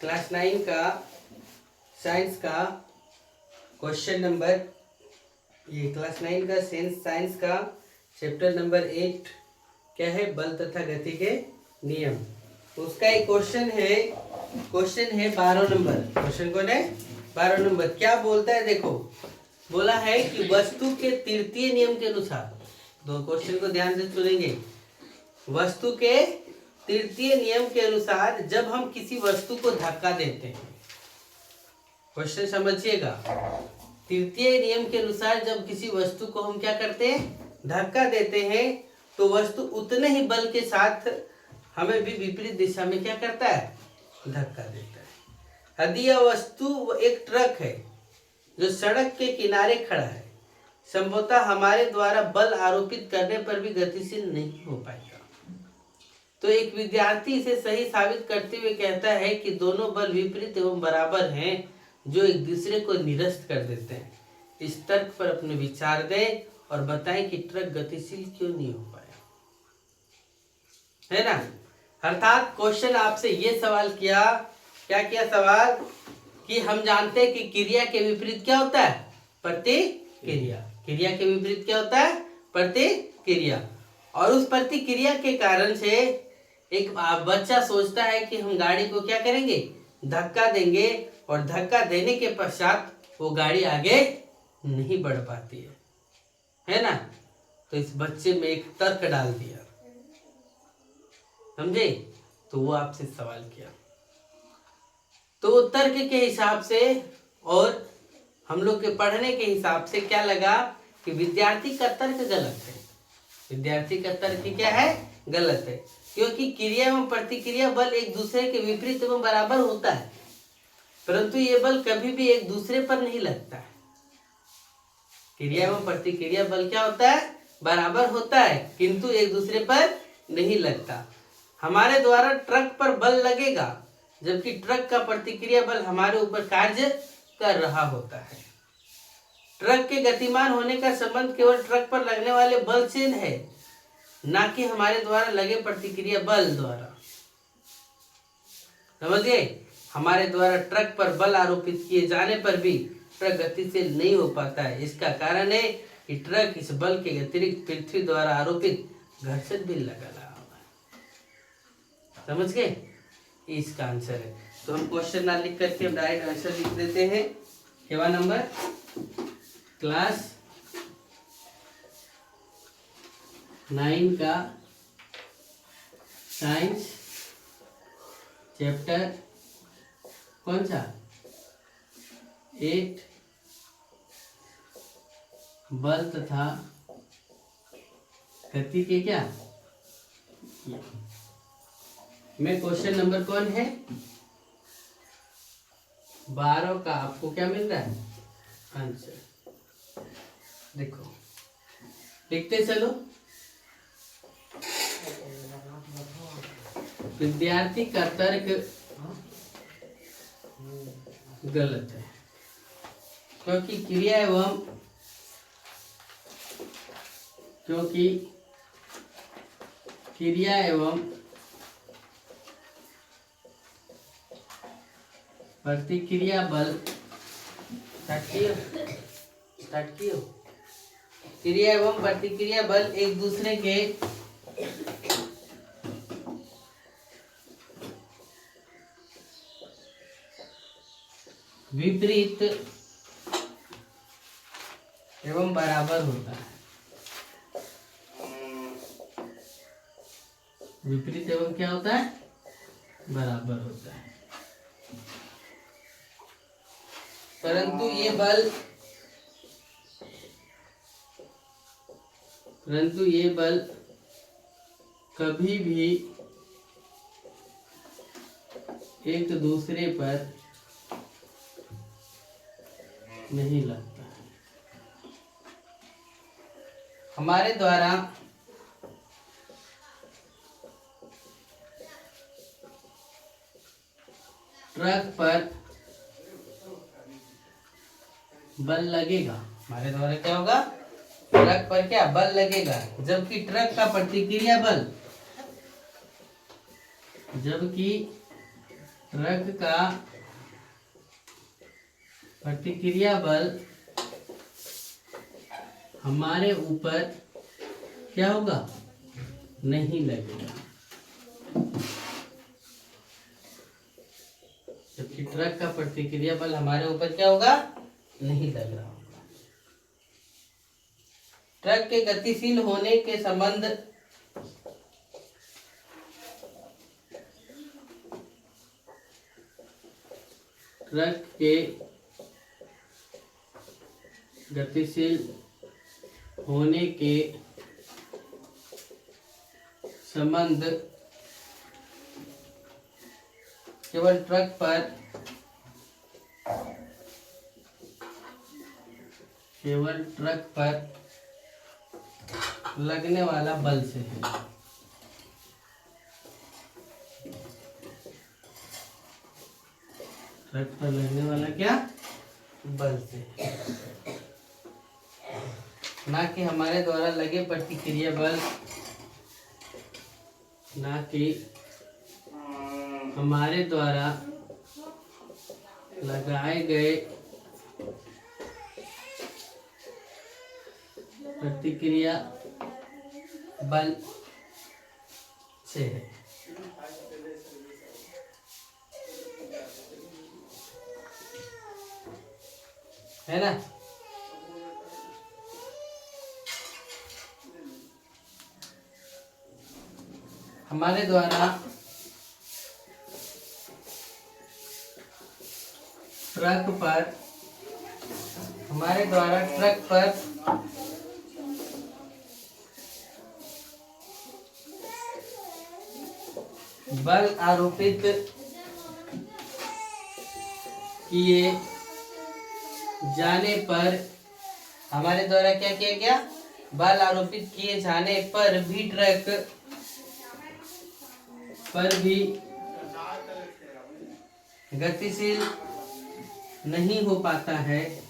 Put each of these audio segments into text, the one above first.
Class 9 का science का question number, ये क्लास 9 का साइंस का चैप्टर नंबर 8 क्या है, बल तथा गति के नियम। उसका एक क्वेश्चन है 12 नंबर। क्वेश्चन कौन है? 12 नंबर। क्या बोलता है देखो, बोला है कि वस्तु के तृतीय नियम के अनुसार, दो क्वेश्चन को ध्यान से सुनेंगे। वस्तु के तृतीय नियम के अनुसार जब हम किसी वस्तु को धक्का देते हैं, क्वेश्चन समझिएगा। तृतीय नियम के अनुसार जब किसी वस्तु को हम क्या करते हैं, धक्का देते हैं, तो वस्तु उतने ही बल के साथ हमें भी विपरीत दिशा में क्या करता है, धक्का देता है। यदि यह वस्तु एक ट्रक है जो सड़क के किनारे खड़ा है, संभवतः हमारे द्वारा बल आरोपित करने पर भी गतिशील नहीं हो पाएगा। तो एक विद्यार्थी इसे सही साबित करते हुए कहता है कि दोनों बल विपरीत एवं बराबर हैं जो एक दूसरे को निरस्त कर देते हैं। इस तर्क पर अपने विचार दें और बताएं कि ट्रक गतिशील क्यों नहीं हो पाया, है ना। अर्थात क्वेश्चन आपसे ये सवाल किया, क्या किया सवाल, कि हम जानते हैं कि क्रिया के विपरीत क्या होता है, प्रतिक्रिया। क्रिया के विपरीत क्या होता है, प्रतिक्रिया। और उस प्रतिक्रिया के कारण से एक बच्चा सोचता है कि हम गाड़ी को क्या करेंगे, धक्का देंगे, और धक्का देने के पश्चात वो गाड़ी आगे नहीं बढ़ पाती है ना। तो इस बच्चे में एक तर्क डाल दिया, समझे। तो वो आपसे सवाल किया, तो तर्क के हिसाब से और हम लोग के पढ़ने के हिसाब से क्या लगा कि विद्यार्थी का तर्क गलत है। विद्यार्थी का तर्क क्या है, गलत है, क्योंकि क्रिया एवं प्रतिक्रिया बल एक दूसरे के विपरीत एवं बराबर होता है, परंतु ये बल कभी भी एक दूसरे पर नहीं लगता है। क्रिया एवं प्रतिक्रिया बल क्या होता है, बराबर होता है, किंतु एक दूसरे पर नहीं लगता। हमारे द्वारा ट्रक पर बल लगेगा, जबकि ट्रक का प्रतिक्रिया बल हमारे ऊपर कार्य कर रहा होता है। ट्रक के गतिमान होने का संबंध केवल ट्रक पर लगने वाले बल से है, ना कि हमारे द्वारा लगे प्रतिक्रिया बल द्वारा। समझिए, हमारे द्वारा ट्रक पर बल आरोपित किए जाने पर भी ट्रक गतिशील नहीं हो पाता है। इसका कारण है कि ट्रक इस बल के अतिरिक्त पृथ्वी द्वारा आरोपित घर्षण भी लगा रहा है। समझ गए, इसका आंसर है। तो हम क्वेश्चन ना लिख करके हम डायरेक्ट आंसर लिख देते हैं। केवा नंबर, क्लास 9 का साइंस चैप्टर कौन सा, 8 बल तथा गति के क्या में क्वेश्चन नंबर कौन है, 12 का आपको क्या मिल रहा है, आंसर। देखो लिखते चलो। विद्यार्थी का तर्क गलत है, क्योंकि क्रिया एवं प्रतिक्रिया बल क्रिया एवं प्रतिक्रिया बल एक दूसरे के विपरीत एवं बराबर होता है। विपरीत एवं क्या होता है, बराबर होता है। परंतु ये बल कभी भी एक दूसरे पर नहीं लगता है। हमारे द्वारा ट्रक पर बल लगेगा, हमारे द्वारा क्या होगा, ट्रक पर क्या बल लगेगा, जबकि ट्रक का प्रतिक्रिया बल, जबकि ट्रक का प्रतिक्रिया बल हमारे ऊपर क्या होगा, नहीं लगेगा। जबकि ट्रक का प्रतिक्रिया बल हमारे ऊपर क्या होगा, नहीं लग रहा होगा। ट्रक के गतिशील होने के संबंध ट्रक के गतिशील होने के संबंध केवल ट्रक पर लगने वाला बल से है। ट्रक पर लगने वाला क्या, बल से, ना कि हमारे द्वारा लगे प्रतिक्रिया बल, ना कि हमारे द्वारा लगाए गए प्रतिक्रिया बल से है ना। हमारे द्वारा ट्रक पर बल आरोपित किए जाने पर, हमारे द्वारा क्या किया गया, बल आरोपित किए जाने पर भी ट्रक पर भी गतिशील नहीं हो पाता है,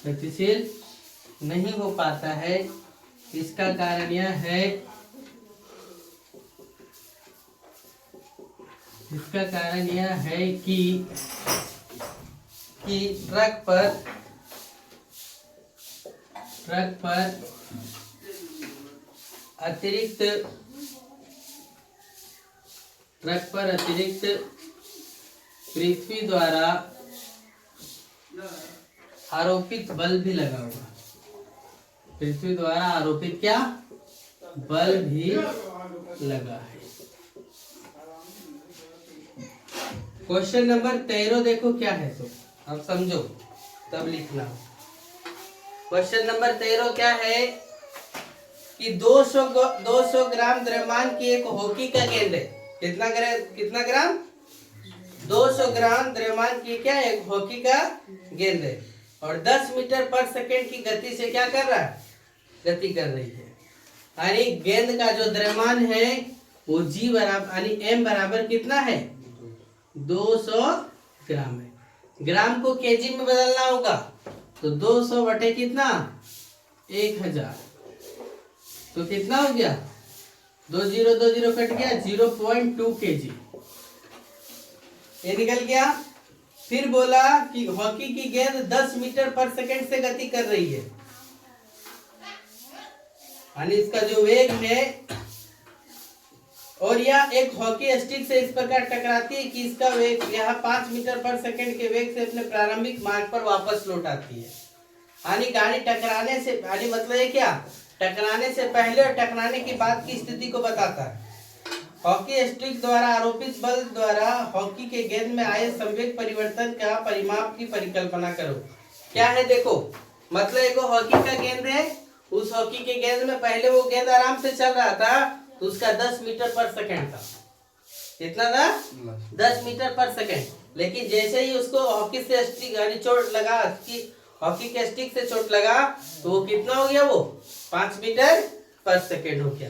गतिशील नहीं हो पाता है। इसका कारण यह है कि ट्रक पर अतिरिक्त पृथ्वी द्वारा आरोपित बल भी लगा हुआ। पृथ्वी द्वारा आरोपित क्या, बल भी लगा है। क्वेश्चन नंबर 13 देखो क्या है, तो अब समझो तब लिखना। क्वेश्चन नंबर 13 क्या है कि 200 ग्राम द्रव्यमान की एक हॉकी का गेंद है। कितना ग्राम, 200 ग्राम द्रव्यमान की क्या, एक हॉकी का गेंद है, और 10 मीटर पर सेकंड की गति से क्या कर रहा है, गति कर रही है। यानी गेंद का जो द्रव्यमान है वो जी बराबर यानी एम बराबर कितना है, 200 ग्राम है। ग्राम को केजी में बदलना होगा, तो 200 बटे कितना, 1000, तो कितना हो गया, 2 0 कट गया, 0.2 kg ये निकल गया। फिर बोला कि हॉकी की गेंद 10 मीटर पर सेकंड से गति कर रही है, यानी इसका जो वेग है, और यह एक हॉकी स्टिक से इस प्रकार टकराती है कि इसका वेग यह 5 मीटर पर सेकंड के वेग से अपने प्रारंभिक मार्ग पर वापस लौट आती है। यानी गाड़ी टकराने से, यानी मतलब ये क्या, टकराने से पहले और टकराने के बाद की स्थिति को बताता है। हॉकी स्टिक द्वारा आरोपित बल द्वारा हॉकी के गेंद में आए संवेग परिवर्तन का परिमाप की परिकल्पना करो। क्या है देखो, मतलब एक हॉकी का गेंद है, उस हॉकी के गेंद में पहले वो गेंद आराम से चल रहा था, तो उसका 10 मीटर पर सेकंड था। कितना था, 10 मीटर पर सेकंड। लेकिन जैसे ही उसको हॉकी से स्टिक यानी चोट लगा, हॉकी के स्टिक से चोट लगा, तो वो कितना हो गया, वो 5 मीटर पर सेकंड हो गया।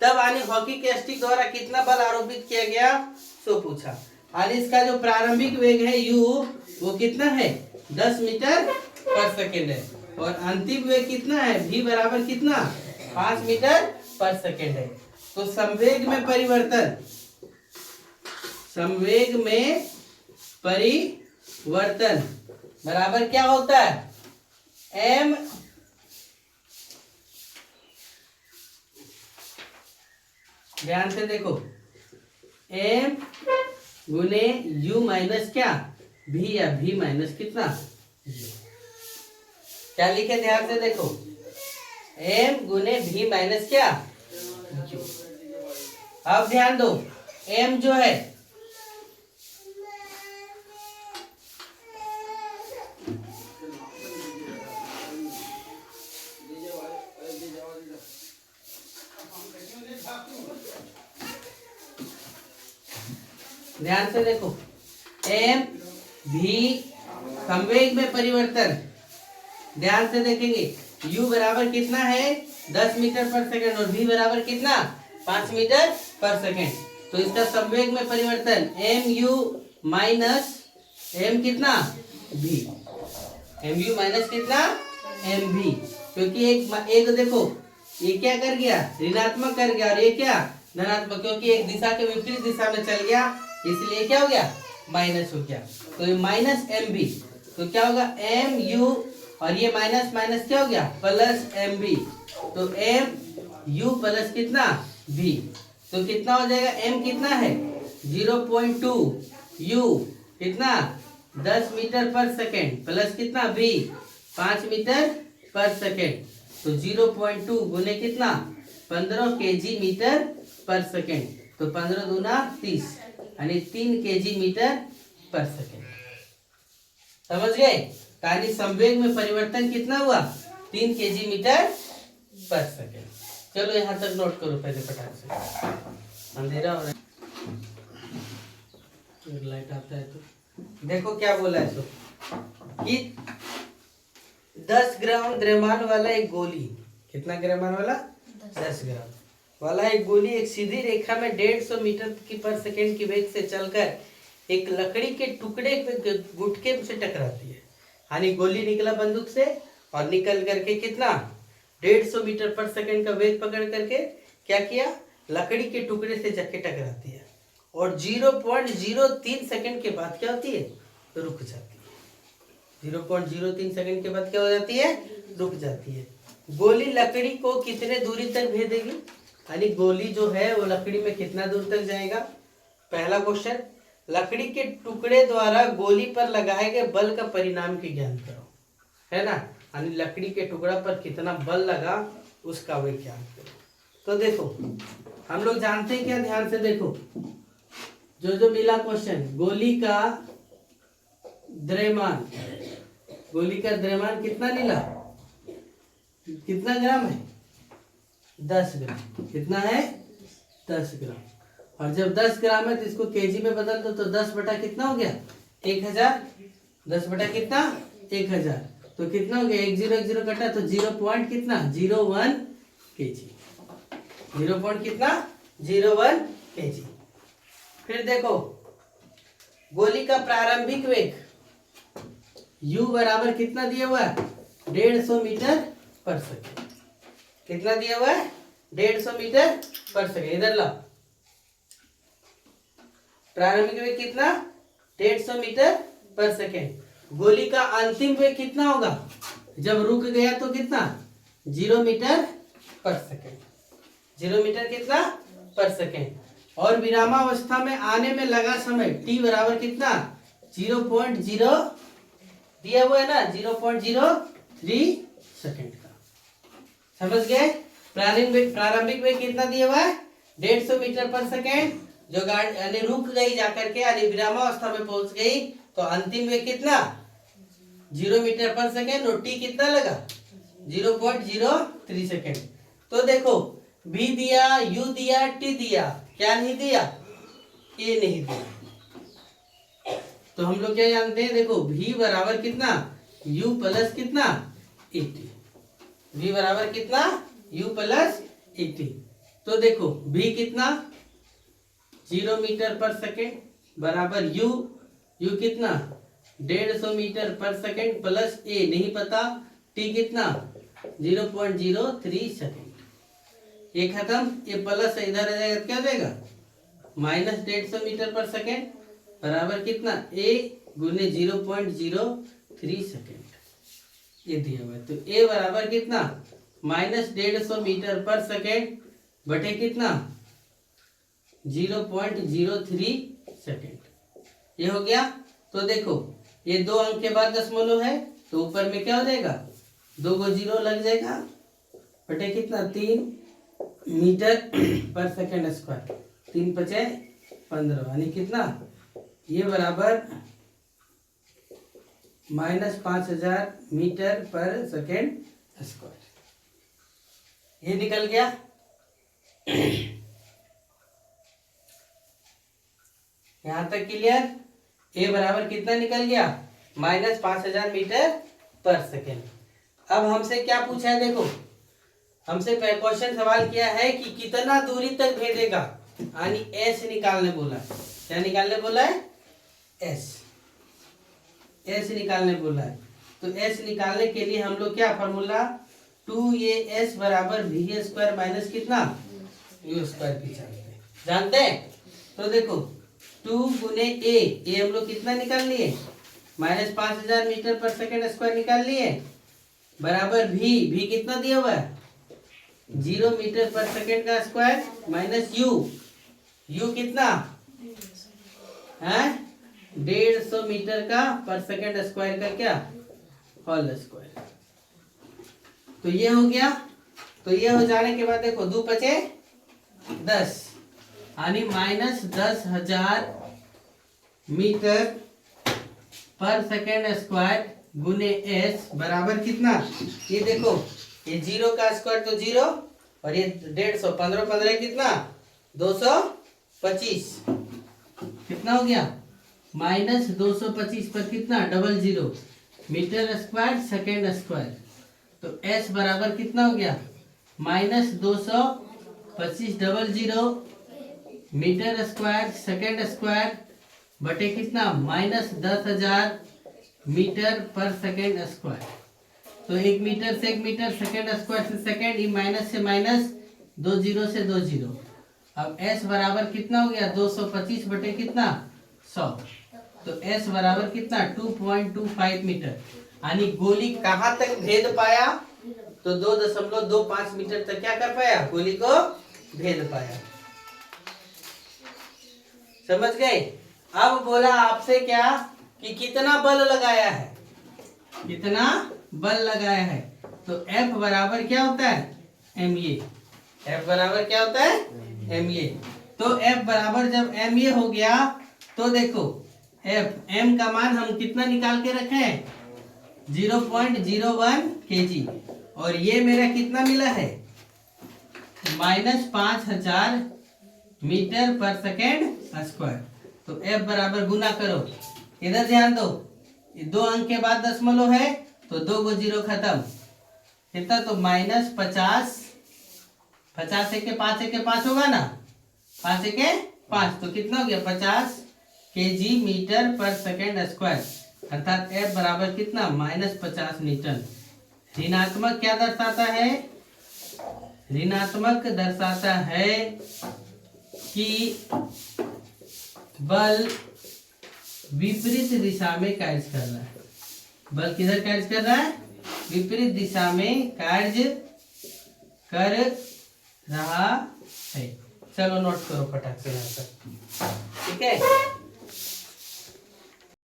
तब यानी हॉकी के स्टिक द्वारा कितना बल आरोपित किया गया, सो पूछा। यानी इसका जो प्रारंभिक वेग है u, वो कितना है, 10 मीटर पर सेकंड है, और अंतिम वेग कितना है, v बराबर कितना, 5 मीटर पर सेकंड है। तो संवेग में परिवर्तन, संवेग में परिवर्तन बराबर क्या होता है? एम ध्यान से देखो, एम गुने यू माइनस क्या भी, या भी माइनस कितना यू। क्या लिखे ध्यान से देखो, एम गुने भी माइनस क्या यू। अब ध्यान दो, एम जो है ध्यान से देखो, एम भी संवेग में परिवर्तन, ध्यान से देखेंगे, u बराबर कितना है 10 मीटर पर सेकंड और v बराबर कितना 5 मीटर पर सेकंड। तो इसका संवेग में परिवर्तन एम यू माइनस एम कितना v, एम यू माइनस कितना एम v, क्योंकि एक देखो ये क्या कर गया, ऋणात्मक कर गया, और ये क्या धनात्मक, क्योंकि एक दिशा के विपरीत दिशा में चल गया, इसलिए क्या हो गया माइनस हो गया। तो ये माइनस एम बी, तो क्या होगा एम यू, और ये माइनस माइनस क्या हो गया प्लस एम बी, तो एम यू प्लस कितना बी, तो कितना हो जाएगा, एम कितना है 0.2, यू कितना 10 मीटर पर सेकेंड प्लस कितना बी 5 मीटर पर सेकेंड, तो 0.2 गुने कितना 15 केजी मीटर पर सेकेंड, तो 15 दूना 30 यानी 3 केजी मीटर पर सेकेंड। समझ गए, यानी संवेग में परिवर्तन कितना हुआ 3 केजी मीटर पर सेकेंड। चलो यहाँ तक नोट करो पहले फटाक से, अंधेरा हो रहा है, लाइट आता है तो देखो क्या बोला है, तो कि 10 ग्राम द्रव्यमान वाला एक गोली, कितना ग्राम वाला 10 ग्राम वाला एक गोली एक सीधी रेखा में 150 मीटर की पर सेकेंड की वेग से चलकर एक लकड़ी के टुकड़े पे गुटके से टकराती है। यानी गोली निकला बंदूक से और निकल करके कितना 150 मीटर पर सेकेंड का वेग पकड़ करके क्या किया, लकड़ी के टुकड़े से जाके टकराती है, और 0.03 सेकेंड के बाद क्या होती है, रुक जाती है। 0.03 सेकेंड के बाद क्या हो जाती है, रुक जाती है। गोली लकड़ी को कितने दूरी तक भेदेगी, यानी गोली जो है वो लकड़ी में कितना दूर तक जाएगा। पहला क्वेश्चन, लकड़ी के टुकड़े द्वारा गोली पर लगाए गए बल का परिणाम की ज्ञान करो, है ना, यानी लकड़ी के टुकड़ा पर कितना बल लगा उसका वे ज्ञान करो। तो देखो हम लोग जानते हैं क्या, ध्यान से देखो, जो मिला क्वेश्चन, गोली का द्रव्यमान, गोली का द्रव्यमान कितना मिला, कितना ग्राम है 10 ग्राम, कितना है 10 ग्राम, और जब 10 ग्राम है तो इसको केजी में बदल दो, तो 10 बटा कितना हो गया 1000, 10 बटा कितना 1000, तो कितना हो गया 1 कटा, तो 0 पॉइंट कितना 01 केजी, 0 पॉइंट कितना 01 केजी। फिर देखो गोली का प्रारंभिक वेग u बराबर कितना दिया हुआ है 150 मीटर पर सेकेंड, कितना दिया हुआ है 150 मीटर पर सेकेंड, इधर ला, प्रारंभिक वेग कितना 150 मीटर पर सेकेंड। गोली का अंतिम वेग कितना होगा जब रुक गया, तो कितना 0 मीटर पर सेकेंड, 0 मीटर कितना पर सेकेंड, और विरामावस्था में आने में लगा समय t बराबर कितना 0.0 दिया हुआ है ना, 0.03 सेकेंड का। समझ गए, प्रारंभिक वेग कितना दिया हुआ है 150 मीटर पर सेकेंड, जो गाड़ी यानी रुक गई जाकर के, यानी विरामावस्था में पहुंच गई, तो अंतिम वेग कितना 0 मीटर पर सेकेंड, और टी कितना लगा 0.03 सेकेंड। तो देखो v दिया, u दिया, t दिया, क्या नहीं दिया, a नहीं दिया। तो हम लोग क्या जानते हैं, देखो v बराबर कितना u प्लस कितना 80, v बराबर कितना u प्लस 80। तो देखो v कितना 0 मीटर पर सेकेंड बराबर u कितना 150 मीटर पर सेकेंड प्लस a नहीं पता, t कितना 0.03 सेकेंड। ये खत्म, ये प्लस इधर आ जाएगा तो क्या हो जाएगा -150 मीटर पर सेकेंड बराबर कितना ए गुने 0.03 सेकेंड, ये दिया हुआ है। तो ए बराबर कितना -150 मीटर पर सेकेंड बटे कितना 0.03 सेकेंड, ये हो गया। तो देखो ये 2 अंक के बाद दशमलव है तो ऊपर में क्या हो जाएगा 2 को 0 लग जाएगा बटे कितना 3 मीटर पर सेकेंड स्क्वायर, 3 पचे 15 यानी कितना ये बराबर -5000 मीटर पर सेकेंड स्क्वायर, ये निकल गया। यहां तक क्लियर। ए बराबर कितना निकल गया -5000 मीटर पर सेकेंड। अब हमसे क्या पूछा है, देखो हमसे क्वेश्चन सवाल किया है कि कितना दूरी तक भेदेगा, यानी एस निकालने बोला है। क्या निकालने बोला है एस निकालने बोला है। तो एस निकालने के लिए हम लोग क्या फॉर्मूला 2as बराबर v स्क्वायर माइनस कितना u स्क्वायर की जानते हैं। तो देखो 2 गुने ए हम लोग कितना निकाल लिए -5000 मीटर पर सेकेंड स्क्वायर निकाल लिए बराबर v कितना दिया हुआ है 0 मीटर पर सेकेंड का स्क्वायर माइनस u कितना है 150 मीटर का पर सेकेंड स्क्वायर का क्या होल स्क्वायर। तो ये हो गया। तो ये हो जाने के बाद देखो 2 पचे 10 यानी -10,000 मीटर पर सेकेंड स्क्वायर गुने एस बराबर कितना, ये देखो ये 0 का स्क्वायर तो 0 और ये 150 15 कितना 225 कितना हो गया -225 पर कितना 00 मीटर स्क्वायर सेकेंड स्क्वायर। तो s बराबर कितना हो गया -225 00 मीटर स्क्वायर सेकेंड स्क्वायर बटे कितना -10,000 मीटर पर सेकेंड स्क्वायर। तो 1 मीटर से 1 मीटर सेकेंड स्क्वायर से सेकेंड, ये माइनस से माइनस 2 0 से 2 0। अब s बराबर कितना हो गया 225 बटे कितना 100। तो s बराबर कितना 2.25 मीटर, यानी गोली कहां तक भेद पाया तो 2.25 मीटर तक क्या कर पाया गोली को भेद पाया। समझ गए। अब बोला आपसे क्या कि कितना बल लगाया है, कितना बल लगाया है। तो F बराबर क्या होता है ma, F बराबर क्या होता है ma। तो F बराबर जब ma हो गया तो देखो m का मान हम कितना निकाल के रखे हैं 0.01 kg और ये मेरा कितना मिला है -5000 मीटर पर सेकेंड स्क्वायर। तो F बराबर गुना करो, इधर ध्यान दो, 2 अंक के बाद दशमलव है तो 2 को 0 खत्म, कितना तो -50 50 के 5 होगा ना, 5 के 5 तो कितना हो गया 50 kg मीटर पर सेकेंड स्क्वायर, अर्थात F बराबर कितना -50 न्यूटन। ऋणात्मक क्या दर्शाता है, ऋणात्मक दर्शाता है कि बल विपरीत दिशा में कार्य कर रहा है। बल किधर कार्य कर रहा है विपरीत दिशा में कार्य कर रहा है। चलो नोट करो फटाक से यहाँ पर, ठीक है।